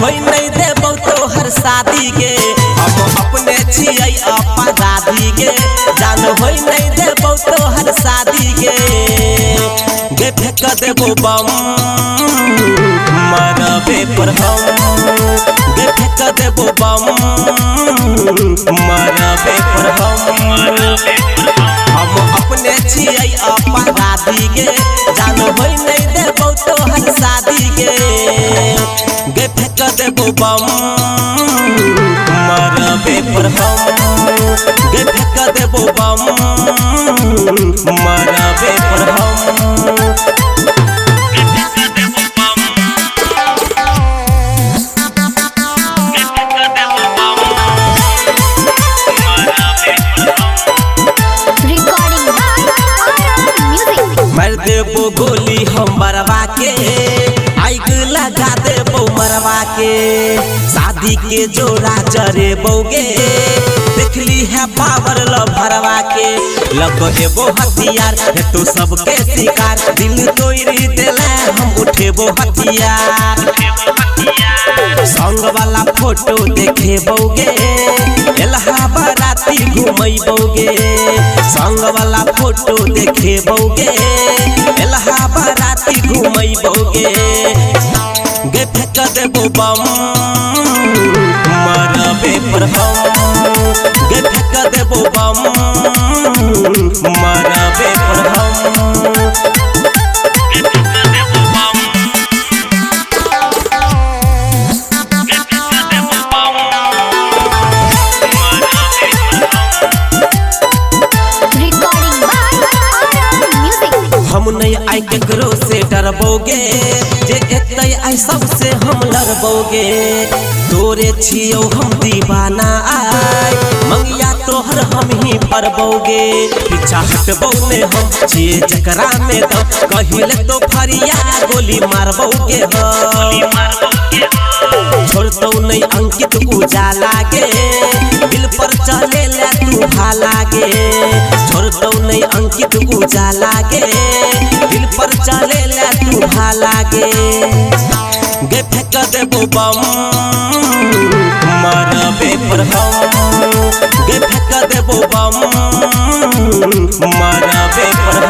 होई नहीं देबो तोहर शादी के हम अपने छियै अपन दादी के जान होई नहीं देबो तोहर शादी के गे फेंक देबो बम मरबे पर हम गे फेंक देबो बम मरबे पर हम अपने छियै अपन दादी के जान होई नहीं देबो तोहर शादी के गे फेंक देबो बम मरबे पर हम गे फेंक देबो बम मरबे पर हम मर देबो गोली हम मरवा के आग लगा देबो मरवा के शादी के जोड़ा जरे बोगे देखली है पावर लो भरवा के लगो एबो हथियार है तो सबके शिकार दिल तोड़ी देले हम उठेबो हथियार संग वाला फोटो देखे बोगे एलहा बाराती घुमैबोगे संग वाला फोटो देखे बोगे एलहा बाराती घुमैबोगे गे फेंक देबो बम मरबे पर हम गे फेंक देबो बम मरबे पर हम हम नहीं आई केकरो से डरबोगे जे एतै आई सबसे हम लड़बोगे तोरे छियो हम दीवाना आई मंगिया तोहर हम ही परबोगे पीछा हटबो ने हम छिए जकरा में तो कहिले तो फरिया गोली मारबोगे छोड़तो नहीं अंकित उजाला के दिल पर चले ले तू भाला गे छोड़तो नहीं अंकित उजाला के दिल पर चले ले तू भाला गे गे फेंक देबो बम मरबे पर हम गे फेंक देबो बम मरबे पर